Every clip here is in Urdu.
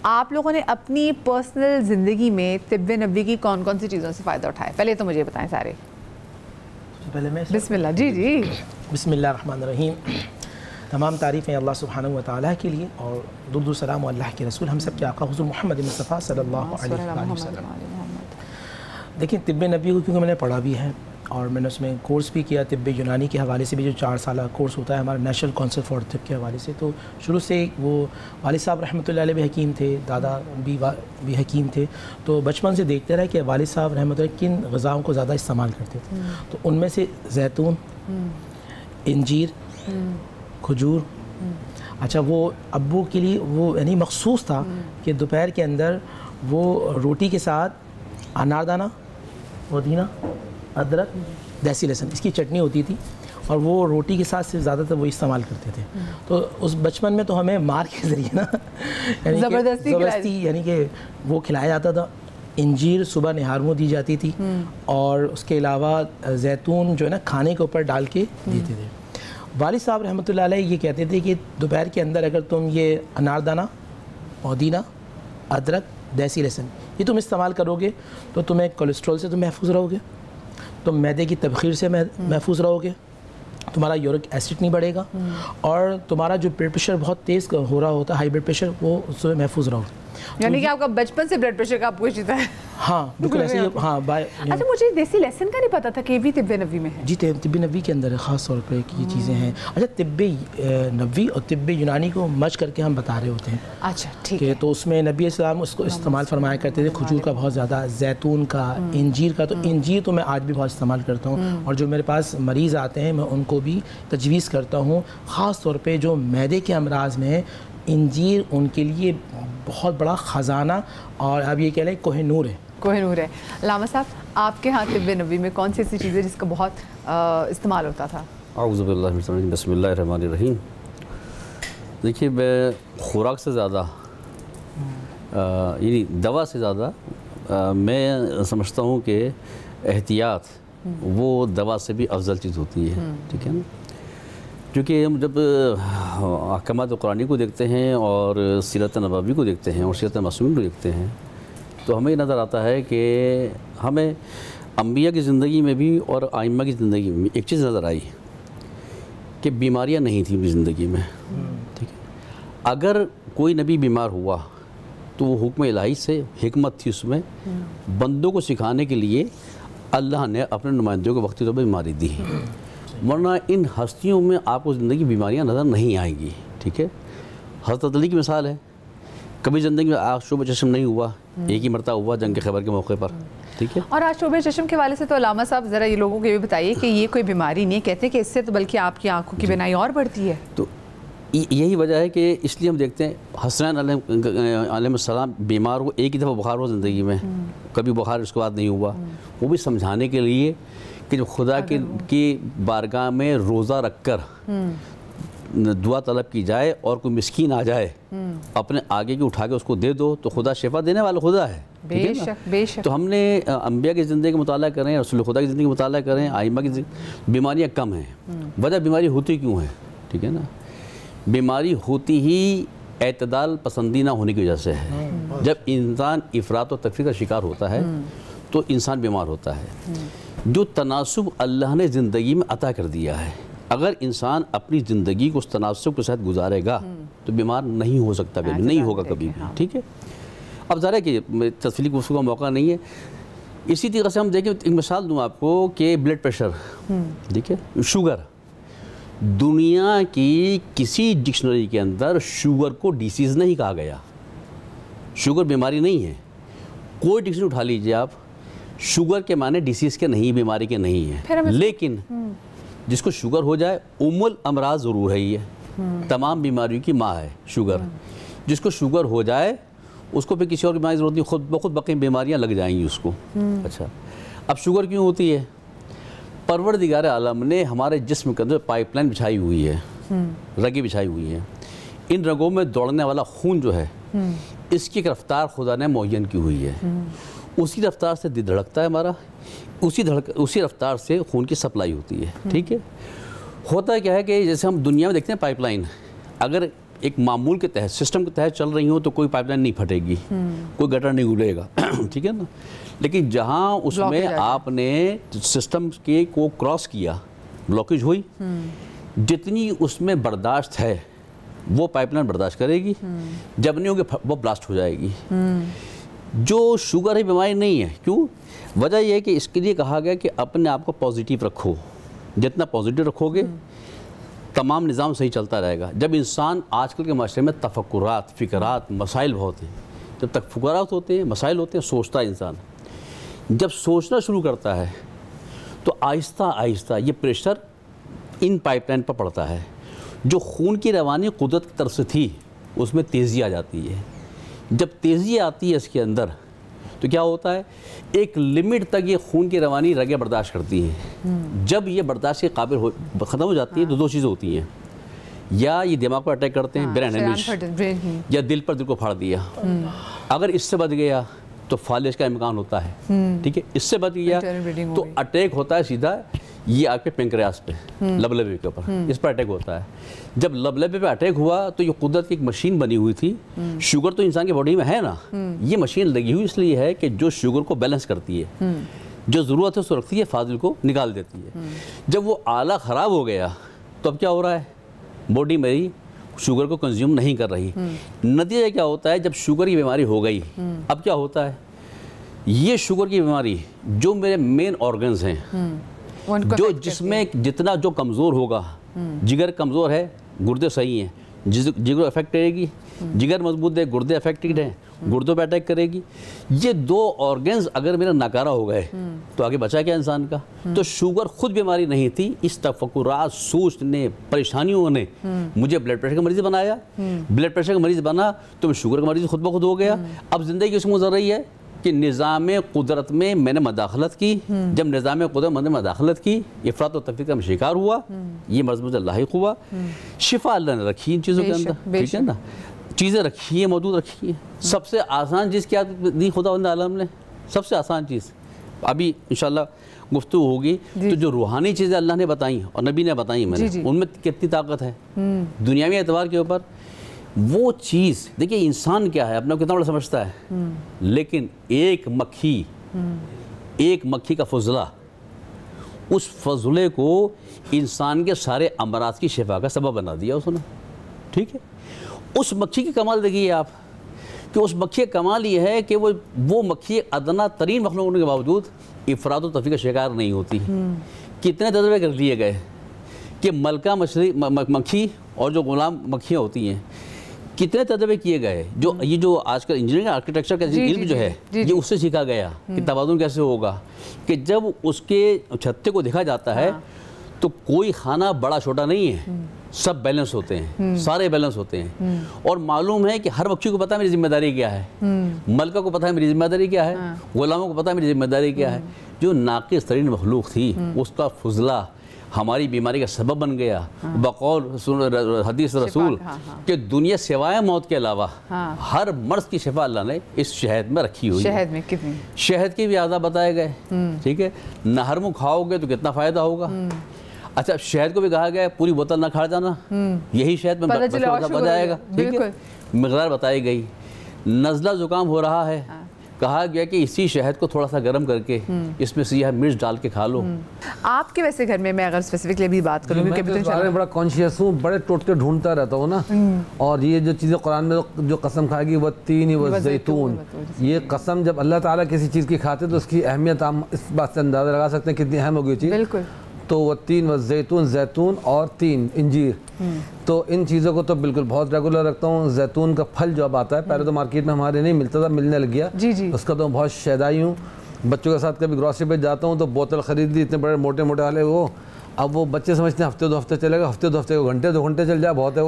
آپ لوگوں نے اپنی پرسنل زندگی میں طب نبوی کی کون کون سی چیزوں سے فائدہ اٹھایا؟ پہلے تو مجھے بتائیں سارے. پہلے میں بسم اللہ. جی بسم اللہ الرحمن الرحیم. تمام تعریفیں اللہ سبحانہ و تعالیٰ کے لیے اور درود و سلام اللہ کے رسول ہم سب کے آقا حضور محمد مصطفیٰ صلی اللہ علیہ وسلم. دیکھیں طب نبوی کو کیونکہ میں نے پڑھا بھی ہے اور میں نے اس میں کورس بھی کیا طب یونانی کے حوالے سے بھی، جو 4 سالہ کورس ہوتا ہے ہمارا نیشنل کونسل فار طب کے حوالے سے. تو شروع سے وہ والد صاحب رحمۃ اللہ علیہ بھی حکیم تھے، دادا بھی حکیم تھے. تو بچپن سے دیکھتے رہے کہ والد صاحب رحمۃ اللہ کن غذاؤں کو زیادہ استعمال کرتے تھے. تو ان میں سے زیتون، انجیر، کھجور. اچھا وہ ابو کے لیے وہ یعنی مخصوص تھا کہ دوپہر کے اندر وہ روٹی کے ساتھ اناردانہ، پودینہ، ادرک، دیسی لہسن اس کی چٹنی ہوتی تھی اور وہ روٹی کے ساتھ سے زیادہ تر وہ استعمال کرتے تھے. تو اس بچپن میں تو ہمیں مار کے ذریعے نا یعنی زبردستی یعنی کہ وہ کھلایا جاتا تھا. انجیر صبح نہار میں دی جاتی تھی اور اس کے علاوہ زیتون جو ہے نا کھانے کے اوپر ڈال کے دیتے تھے. والد صاحب رحمۃ اللہ علیہ یہ کہتے تھے کہ دوپہر کے اندر اگر تم یہ اناردانہ، پودینہ، ادرک، دیسی لہسن یہ تم استعمال کرو گے تو تمہیں کولیسٹرول سے تم محفوظ رہو گے، تم معدے کی تبخیر سے محفوظ رہو گے، تمہارا یورک ایسڈ نہیں بڑھے گا اور تمہارا جو بلڈ پریشر بہت تیز ہو رہا ہوتا ہے ہائی بلڈ پریشر وہ اس سے محفوظ رہو. یعنی کہ آپ کا بچپن سے بلڈ پریشر کا آپ کو چیتا ہے؟ ہاں بالکل ایسے ہی. ہاں اچھا مجھے دیسی لہسن کا نہیں پتا تھا کہ بھی طب نبوی میں ہے. جی طب نبوی کے اندر خاص طور پہ یہ چیزیں ہیں. اچھا طب نبوی اور طب یونانی کو مرج کر کے ہم بتا رہے ہوتے ہیں. اچھا ٹھیک ہے. تو اس میں نبی السلام اس کو استعمال فرمایا کرتے تھے کھجور کا بہت زیادہ، زیتون کا، انجیر کا. تو انجیر تو میں آج بھی بہت استعمال کرتا ہوں اور جو میرے پاس مریض آتے ہیں میں ان کو بھی تجویز کرتا ہوں، خاص طور پہ جو معدے کے امراض میں انجیر ان کے لیے بہت بڑا خزانہ اور اب یہ کہہ لیں کوہ نور ہے. کوہ نور ہے. علامہ صاحب آپ کے ہاں طب نبوی میں کون سی ایسی چیزیں جس کا بہت استعمال ہوتا تھا؟ اعوذ باللہ من الشیطان الرجیم، بسم اللہ الرحمن الرحیم. دیکھیے میں خوراک سے زیادہ یعنی دوا سے زیادہ میں سمجھتا ہوں کہ احتیاط وہ دوا سے بھی افضل چیز ہوتی ہے. ٹھیک ہے نا؟ کیونکہ ہم جب احکامات قرآنی کو دیکھتے ہیں اور سیرت نبوی کو دیکھتے ہیں اور سیرت معصومین کو دیکھتے ہیں تو ہمیں نظر آتا ہے کہ ہمیں انبیاء کی زندگی میں بھی اور ائمہ کی زندگی میں ایک چیز نظر آئی کہ بیماریاں نہیں تھیں ان کی زندگی میں. ٹھیک ہے. اگر کوئی نبی بیمار ہوا تو وہ حکم الہی سے حکمت تھی اس میں، بندوں کو سکھانے کے لیے اللہ نے اپنے نمائندوں کو وقتی طور پر بیماری دی. ورنہ ان ہستیوں میں آپ کو زندگی بیماریاں نظر نہیں آئیں گی. ٹھیک ہے. حضرت علی کی مثال ہے، کبھی زندگی میں آگ شعب چشم نہیں ہوا، ایک ہی مرتبہ ہوا جنگ خیبر کے موقع پر. ٹھیک ہے. اور آج شعب چشم کے حوالے سے تو علامہ صاحب ذرا یہ لوگوں کو یہ بتائیے کہ یہ کوئی بیماری نہیں ہے، کہتے ہیں کہ اس سے تو بلکہ آپ کی آنکھوں کی بینائی اور بڑھتی ہے. تو یہی وجہ ہے کہ اس لیے ہم دیکھتے ہیں حسنین علیہ السلام بیمار ہو، ایک ہی دفعہ بخار ہوا زندگی میں، کبھی بخار اس کے بعد نہیں ہوا. وہ بھی سمجھانے کے لیے کہ جب خدا کی بارگاہ میں روزہ رکھ کر دعا طلب کی جائے اور کوئی مسکین آ جائے اپنے آگے کی اٹھا کے اس کو دے دو تو خدا شفا دینے والا خدا ہے. بے شک بے شک. تو ہم نے انبیاء کی زندگی کا مطالعہ کریں، رسول خدا کی زندگی کا مطالعہ کریں، ائمہ کی بیماریاں کم ہیں. وجہ بیماری ہوتی کیوں ہے؟ ٹھیک ہے نا. بیماری ہوتی ہی اعتدال پسندی نہ ہونے کی وجہ سے ہے. جب انسان افراط و تفریط کا شکار ہوتا ہے تو انسان بیمار ہوتا ہے. جو تناسب اللہ نے زندگی میں عطا کر دیا ہے، اگر انسان اپنی زندگی کو اس تناسب کے ساتھ گزارے گا تو بیمار نہیں ہو سکتا، نہیں ہوگا کبھی بھی. ٹھیک ہے. اب ظاہر ہے کہ تفصیلی گفتگو کا موقع نہیں ہے. اسی طریقے سے ہم دیکھیں، ایک مثال دوں آپ کو کہ بلڈ پریشر، ٹھیک ہے، شوگر، دنیا کی کسی ڈکشنری کے اندر شوگر کو ڈیزیز نہیں کہا گیا. شوگر بیماری نہیں ہے. کوئی ڈکشنری اٹھا لیجئے آپ، شوگر کے معنی ڈیزیز کے نہیں، بیماری کے نہیں ہیں. لیکن جس کو شوگر ہو جائے ام الامراض ضرور ہے. یہ تمام بیماریوں کی ماں ہے شوگر. جس کو شوگر ہو جائے اس کو پھر کسی اور بیماری ضرورت نہیں، خود بخود بقیہ بیماریاں لگ جائیں گی اس کو. اچھا اب شوگر کیوں ہوتی ہے؟ پروردگار عالم نے ہمارے جسم کے اندر پائپ لائن بچھائی ہوئی ہے، رگیں بچھائی ہوئی ہیں. ان رگوں میں دوڑنے والا خون جو ہے اس کی رفتار خدا نے معین کی ہوئی ہے. اسی رفتار سے دل دھڑکتا ہے ہمارا، اسی رفتار سے خون کی سپلائی ہوتی ہے. ٹھیک ہے. ہوتا کیا ہے کہ جیسے ہم دنیا میں دیکھتے ہیں پائپ لائن، اگر ایک معمول کے تحت سسٹم کے تحت چل رہی ہوں تو کوئی پائپ لائن نہیں پھٹے گی, کوئی گٹر نہیں گلے گا, ٹھیک ہے نا. لیکن جہاں اس میں آپ نے سسٹم کے کو کراس کیا, بلاکیج ہوئی, جتنی اس میں برداشت ہے وہ پائپ لائن برداشت کرے گی, جب نہیں ہوگی وہ بلاسٹ ہو جائے گی. جو شوگر ہے بیماری نہیں ہے. کیوں؟ وجہ یہ ہے کہ اس کے لیے کہا گیا کہ اپنے آپ کو پازیٹیو رکھو, جتنا پازیٹیو رکھو گے تمام نظام صحیح چلتا رہے گا. جب انسان آج کل کے معاشرے میں تفکرات, فکرات, مسائل بہت ہیں, جب تک فکرات ہوتے ہیں, مسائل ہوتے ہیں, سوچتا ہے انسان. جب سوچنا شروع کرتا ہے تو آہستہ آہستہ یہ پریشر ان پائپ لائن پر پڑتا ہے. جو خون کی روانی قدرت کی طرف سے تھی اس میں تیزی آ جاتی ہے. جب تیزی آتی ہے اس کے اندر تو کیا ہوتا ہے, ایک لمٹ تک یہ خون کی روانی رگیں برداشت کرتی ہیں. جب یہ برداشت کے قابل ختم ہو جاتی ہے تو دو چیزیں ہوتی ہیں, یا یہ دماغ پر اٹیک کرتے ہیں, برین ہیمریج, یا دل کو پھاڑ دیا. اگر اس سے بچ گیا تو فالج کا امکان ہوتا ہے, ٹھیک ہے. اس سے بچ گیا تو اٹیک ہوتا ہے سیدھا یہ آپ کے پینکریاس پہ, لبلبے کے اوپر, اس پر اٹیک ہوتا ہے. جب لبلبے پہ اٹیک ہوا تو یہ قدرت کی ایک مشین بنی ہوئی تھی. شوگر تو انسان کی باڈی میں ہے نا, یہ مشین لگی ہوئی اس لیے ہے کہ جو شوگر کو بیلنس کرتی ہے, جو ضرورت ہے اس کو رکھتی ہے, فاضل کو نکال دیتی ہے. جب وہ آلہ خراب ہو گیا تو اب کیا ہو رہا ہے, باڈی میری شوگر کو کنزیوم نہیں کر رہی. نتیجہ کیا ہوتا ہے, جب شوگر کی بیماری ہو گئی اب کیا ہوتا ہے, یہ شوگر کی بیماری جو میرے مین آرگنز ہیں, جو جس میں جتنا جو کمزور ہوگا, جگر کمزور ہے, گردے صحیح ہیں, جگر افیکٹ کرے گی, جگر مضبوط ہے, گردے افیکٹڈ ہیں, گردوں پہ اٹیک کرے گی. یہ دو آرگنز اگر میرا ناکارہ ہو گئے تو آگے بچا کیا انسان کا. تو شوگر خود بیماری نہیں تھی, اس تفکرات, سوچنے, پریشانیوں نے مجھے بلڈ پریشر کا مریض بنایا. بلڈ پریشر کا مریض بنا تو میں شوگر کا مریض خود بخود ہو گیا. اب زندگی اس میں گزر رہی ہے کہ نظام قدرت میں میں نے مداخلت کی. جب نظام قدرت میں نے مداخلت کی, افراط و تفریط کا میں شکار ہوا, یہ مرض مجھے لاحق ہوا. شفا اللہ نے رکھی ان چیزوں کے اندر, ٹھیک ہے نا, چیزیں رکھی ہیں, موجود رکھی ہیں. سب سے آسان چیز کیا دی خداوند عالم نے, سب سے آسان چیز ابھی انشاءاللہ گفتگو ہوگی تو جو روحانی چیزیں اللہ نے بتائیں اور نبی نے بتائیں میں نے, ان میں کتنی طاقت ہے دنیاوی اعتبار کے اوپر. وہ چیز دیکھیے, انسان کیا ہے اپنا کتنا بڑا سمجھتا ہے, لیکن ایک مکھی کا فضلہ, اس فضلے کو انسان کے سارے امراض کی شفا کا سبب بنا دیا اس نے, ٹھیک ہے. اس مکھی کی کمال دیکھیے آپ کہ اس مکھی کا کمال یہ ہے کہ وہ مکھی ادنا ترین مخلوق ہونے کے باوجود افراد و تفریق کا شکار نہیں ہوتی. کتنے تجربے کر لیے گئے کہ ملکہ مکھی اور جو غلام مکھیاں ہوتی ہیں, کتنے تجربے کیے گئے. یہ جو آج کل انجینئرنگ آرکیٹیکچر کا علم جو ہے یہ اس سے سیکھا گیا کہ توازن کیسے ہوگا, کہ جب اس کے چھتے کو دیکھا جاتا ہے تو کوئی خانہ بڑا چھوٹا نہیں ہے, سب بیلنس ہوتے ہیں, سارے بیلنس ہوتے ہیں. اور معلوم ہے کہ ہر مکھی کو پتہ ہے میری ذمہ داری کیا ہے, ملکہ کو پتہ ہے میری ذمہ داری کیا ہے, غلاموں کو پتہ ہے میری ذمہ داری کیا ہے. جو ناقص ترین مخلوق تھی اس کا فضلہ ہماری بیماری کا سبب بن گیا. بقول حدیث رسول کہ دنیا سوائے موت کے علاوہ ہر مرض کی شفا اللہ نے اس شہد میں رکھی ہوئی ہے. شہد میں کتنی, شہد کے بھی اعضاء بتائے گئے, ٹھیک ہے. نہر کھاؤ گے تو کتنا فائدہ ہوگا. اچھا, شہد کو بھی کہا گیا ہے پوری بوتل نہ کھا جانا, یہی شہد میں بتایا گا, ٹھیک ہے. مقدار بتائی گئی. نزلہ زکام ہو رہا ہے, کہا گیا کہ اسی شہد کو تھوڑا سا گرم کر کے اس میں سیاہ مرچ ڈال کے کھا لو. آپ کے ویسے گھر میں اگر اسپیسیفکلی بھی بات کروں میں تو اس بارے میں بڑا کانشیس ہوں, بڑے ٹوٹکے ڈھونڈتا رہتا ہوں نا. اور یہ جو چیزیں قرآن میں جو قسم کھائے گی والتین والزیتون, یہ قسم جب اللہ تعالیٰ کسی چیز کی کھاتے تو اس کی اہمیت ہم اس بات سے اندازہ لگا سکتے ہیں کتنی اہم ہوگی چیز. بالکل. تو والتین والزیتون, زیتون اور تین, انجیر, تو ان چیزوں کو تو بالکل بہت ریگولر رکھتا ہوں. زیتون کا پھل جو اب آتا ہے, پہلے تو مارکیٹ میں ہمارے نہیں ملتا تھا, ملنے لگ گیا, اس کا تو بہت شیدائی ہوں. بچوں کے ساتھ کبھی گروسری پہ جاتا ہوں تو بوتل خرید لی, اتنے بڑے موٹے موٹے والے وہ. اب وہ بچے سمجھتے ہیں ہفتے دو ہفتے چلے گا, ہفتے دو ہفتے کو گھنٹے دو گھنٹے چل جائے بہت ہے.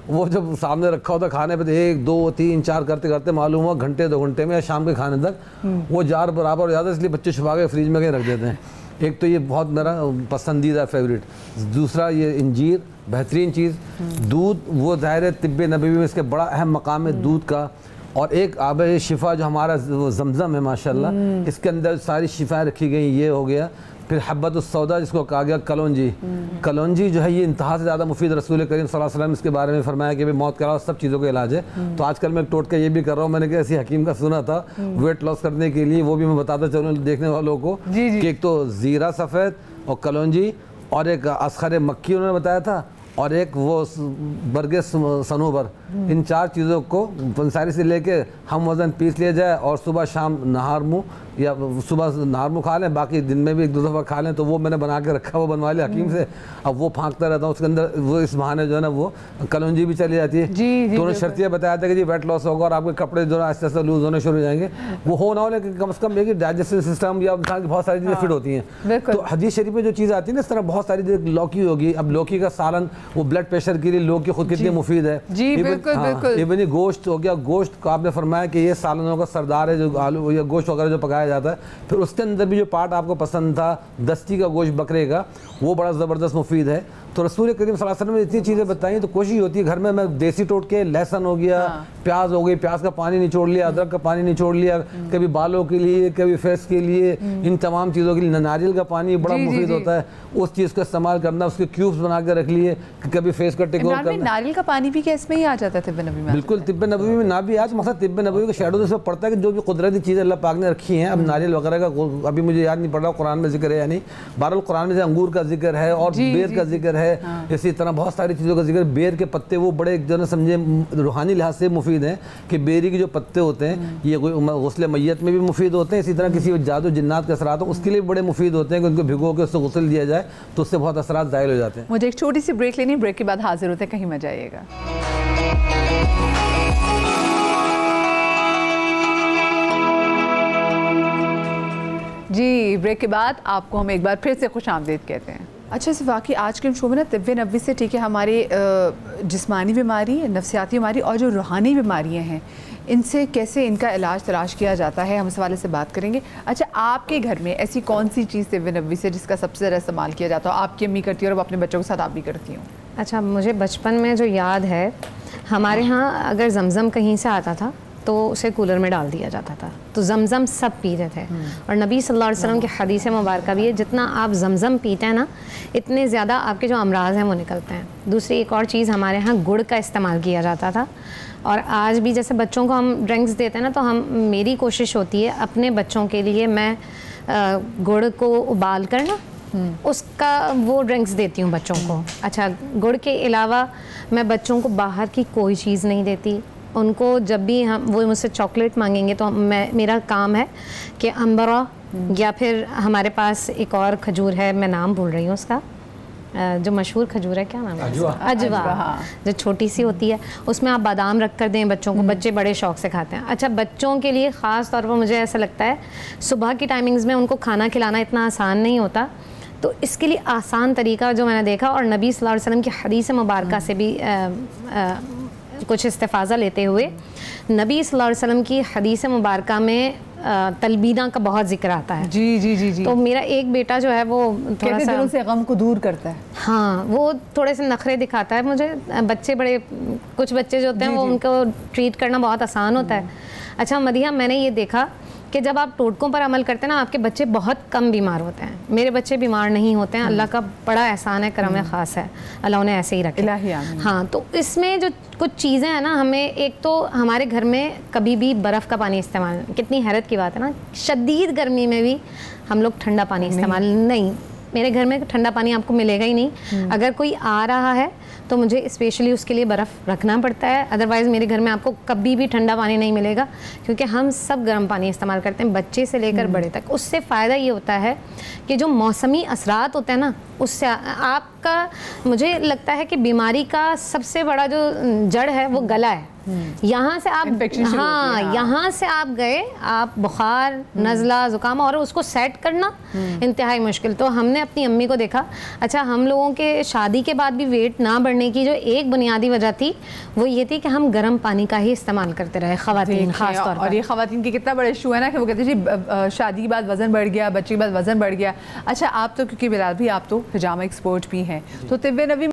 وہ جب سامنے رکھا ہوتا کھانے پہ تو 1 2 3 4 کرتے کرتے معلوم ہوا گھنٹے 2 گھنٹے میں یا شام کے کھانے تک وہ جار برابر ہو جاتا ہے. اس لیے بچے چھپا کے فریج میں کہیں رکھ دیتے ہیں. ایک تو یہ بہت میرا پسندیدہ فیوریٹ. دوسرا یہ انجیر, بہترین چیز. دودھ, وہ ظاہر طب نبوی میں اس کے بڑا اہم مقام ہے دودھ کا. اور ایک آب شفا جو ہمارا زمزم ہے ماشاءاللہ, اس کے اندر ساری شفائیں رکھی گئی. یہ ہو گیا پھر حبۃ السودا جس کو کہا گیا کلونجی. کلونجی جو ہے یہ انتہا سے زیادہ مفید. رسول کریم صلی اللہ علیہ وسلم اس کے بارے میں فرمایا کہ موت کے علاوہ سب چیزوں کا علاج ہے. تو آج کل میں ایک ٹوٹکا یہ بھی کر رہا ہوں, میں نے کسی حکیم کا سنا تھا ویٹ لاس کرنے کے لیے, وہ بھی میں بتاتا چلوں دیکھنے والوں کو کہ ایک تو زیرہ سفید اور کلونجی اور ایک اسخر مکی انہوں نے بتایا تھا, اور ایک وہ برگ صنوبر. ان 4 چیزوں کو پنساری سے لے کے ہم وزن پیس لیا جائے اور صبح شام نہار منہ یا صبح نہار منہ کھا لیں, باقی دن میں بھی 1-2 دفعہ کھا لیں. تو وہ میں نے بنا کے رکھا, وہ بنوا لیا حکیم سے. اب وہ پھانکتا رہتا ہوں اس کے اندر, وہ اس بہانے جو ہے نا وہ کلونجی بھی چلی جاتی ہے. تو انہوں نے شرطیہ بتایا تھا کہ جی ویٹ لاس ہوگا اور آپ کے کپڑے جو ہے آہستہ آہستہ لوز ہونے شروع ہو جائیں گے. وہ ہو نہ ہو لیکن کم از کم یہ کہ ڈائجسٹو سسٹم یا انسان کی بہت ساری چیزیں فٹ ہوتی ہیں. تو حدیث شریف میں جو چیز آتی ہے نا اس طرح بہت ساری چیزیں. لوکی ہوگی, اب لوکی کا سالن وہ بلڈ پریشر کے لیے لوکی خود کتنی مفید ہے. ایون گوشت ہو گیا, گوشت کو آپ نے فرمایا کہ یہ سالنوں کا سردار ہے, جو آلو یا گوشت وغیرہ جو پکایا جاتا ہے. پھر اس کے اندر بھی جو پارٹ آپ کو پسند تھا دستی کا گوشت بکرے کا, وہ بڑا زبردست مفید ہے. تو رسول کریم صلی اللہ علیہ وسلم نے اتنی چیزیں بتائیں. تو کوشش ہوتی ہے گھر میں دیسی ٹوٹکے, لہسن ہو گیا, پیاز ہو گئی, پیاز کا پانی نچوڑ لیا, ادرک کا پانی نچوڑ لیا, کبھی بالوں کے لیے کبھی فیس کے لیے, ان تمام چیزوں کے لیے. ناریل کا پانی بڑا مفید ہوتا ہے, اس چیز کا استعمال کرنا, اس کے کیوبز بنا کے رکھ لیے کہ کبھی فیس کا ٹیک اوور کرنا. ناریل کا پانی بھی اس میں ہی آ جاتا ہے طب نبوی میں. بالکل طب نبوی میں نہ بھی آج مقصد طب نبوی کا شیڈو اس میں پڑتا ہے کہ جو بھی قدرتی چیزیں اللہ پاک نے رکھی ہیں. اب ناریل وغیرہ کا ابھی مجھے یاد نہیں پڑ رہا قرآن میں ذکر ہے یا نہیں. بہرحال قرآن میں سے انگور کا ذکر ہے اور بیر کا ذکر ہے, اسی طرح بہت ساری چیزوں کا ذکر. بیر کے پتے وہ بڑے جو ہے سمجھے روحانی لحاظ سے مفید ہیں کہ بیری کے جو پتے ہوتے ہیں یہ غسل میت میں بھی مفید ہوتے ہیں. اسی طرح کسی جادو جنات کے اثرات ہوں اس کے لیے بڑے مفید ہوتے ہیں کہ ان کو بھگو کے اس سے غسل دیا جائے تو اس سے بہت اثرات ظاہر ہو جاتے ہیں. مجھے ایک چھوٹی سی بریک لینی, بریک کے بعد حاضر ہوتے ہیں, کہیں مت جائیے گا. جی بریک کے بعد آپ کو ہم ایک بار پھر سے خوش آمدید کہتے ہیں. اچھا سے واقعی آج کے شو میں نا طب نبوی سے ٹھیک ہے ہماری جسمانی بیماری, نفسیاتی بیماری اور جو روحانی بیماریاں ہیں ان سے کیسے ان کا علاج تلاش کیا جاتا ہے, ہم اس حوالے سے بات کریں گے. اچھا آپ کے گھر میں ایسی کون سی چیز طب نبوی سے جس کا سب سے زیادہ استعمال کیا جاتا ہو, آپ کی امی کرتی ہیں اور اپنے بچوں کے ساتھ آپ بھی کرتی ہوں؟ اچھا مجھے بچپن میں جو یاد ہے, ہمارے ہاں اگر زمزم کہیں سے آتا تھا تو اسے کولر میں ڈال دیا جاتا تھا, تو زمزم سب پیتے تھے. اور نبی صلی اللہ علیہ وسلم کی حدیث مبارکہ بھی ہے جتنا آپ زمزم پیتے ہیں نا اتنے زیادہ آپ کے جو امراض ہیں وہ نکلتے ہیں. دوسری ایک اور چیز, ہمارے ہاں گڑ کا استعمال کیا جاتا تھا, اور آج بھی جیسے بچوں کو ہم ڈرنکس دیتے ہیں نا, تو میری کوشش ہوتی ہے اپنے بچوں کے لیے میں گڑ کو ابال کر نا اس کا وہ ڈرنکس دیتی ہوں بچوں کو. اچھا گڑ کے علاوہ میں بچوں کو باہر کی کوئی چیز نہیں دیتی. ان کو جب بھی وہ مجھ سے چاکلیٹ مانگیں گے تو میرا کام ہے کہ امبرا یا پھر ہمارے پاس ایک اور کھجور ہے, میں نام بھول رہی ہوں اس کا, جو مشہور کھجور ہے, کیا نام ہے, اجوا, جو چھوٹی سی ہوتی ہے, اس میں آپ بادام رکھ کر دیں بچوں کو, بچے بڑے شوق سے کھاتے ہیں. اچھا بچوں کے لیے خاص طور پر مجھے ایسا لگتا ہے صبح کی ٹائمنگز میں ان کو کھانا کھلانا اتنا آسان نہیں ہوتا, تو اس کے لیے آسان طریقہ جو میں نے دیکھا اور نبی صلی اللہ علیہ وسلم کی حدیث مبارکہ سے بھی کچھ استفاضہ لیتے ہوئے, نبی صلی اللہ علیہ وسلم کی حدیث مبارکہ میں تلبینہ کا بہت ذکر آتا ہے. جی جی جی جی. تو میرا ایک بیٹا جو ہے وہ تھوڑا سا دلوں سے غم کو دور کرتا ہے. ہاں وہ تھوڑے سے نخرے دکھاتا ہے. مجھے بچے بڑے, کچھ بچے جو ہوتے ہیں وہ ان کو ٹریٹ کرنا بہت آسان ہوتا ہے. اچھا مدیحہ, میں نے یہ دیکھا کہ جب آپ ٹوٹکوں پر عمل کرتے ہیں نا آپ کے بچے بہت کم بیمار ہوتے ہیں. میرے بچے بیمار نہیں ہوتے ہیں, اللہ کا بڑا احسان ہے, کرم خاص ہے, اللہ انہیں ایسے ہی رکھے. ہاں تو اس میں جو کچھ چیزیں ہیں نا, ہمیں ایک تو ہمارے گھر میں کبھی بھی برف کا پانی استعمال, کتنی حیرت کی بات ہے نا, شدید گرمی میں بھی ہم لوگ ٹھنڈا پانی استعمال نہیں. میرے گھر میں ٹھنڈا پانی آپ کو ملے گا ہی نہیں. اگر کوئی آ رہا ہے تو مجھے اسپیشلی اس کے لیے برف رکھنا پڑتا ہے, ادروائز میرے گھر میں آپ کو کبھی بھی ٹھنڈا پانی نہیں ملے گا, کیونکہ ہم سب گرم پانی استعمال کرتے ہیں, بچے سے لے کر بڑے تک. اس سے فائدہ یہ ہوتا ہے کہ جو موسمی اثرات ہوتے ہیں نا اس سے آپ کا, مجھے لگتا ہے کہ بیماری کا سب سے بڑا جو جڑ ہے وہ گلا ہے. یہاں سے آپ, ہاں یہاں سے آپ گئے, آپ بخار, نزلہ, زکام, اور اس کو سیٹ کرنا انتہائی مشکل. تو ہم نے اپنی امی کو دیکھا. اچھا ہم لوگوں کے شادی کے بعد بھی ویٹ نہ بڑھنے کی جو ایک بنیادی وجہ تھی وہ یہ تھی کہ ہم گرم پانی کا ہی استعمال کرتے رہے, خواتین خاص طور پر. اور یہ خواتین کی کتنا بڑا ایشو ہے نا کہ وہ کہتے ہیں جی شادی کے بعد وزن بڑھ گیا, بچے کے بعد وزن بڑھ گیا. اچھا آپ تو, کیونکہ بلال بھی آپ تو حجامہ ایکسپرٹ بھی ہیں, تو طب نبوی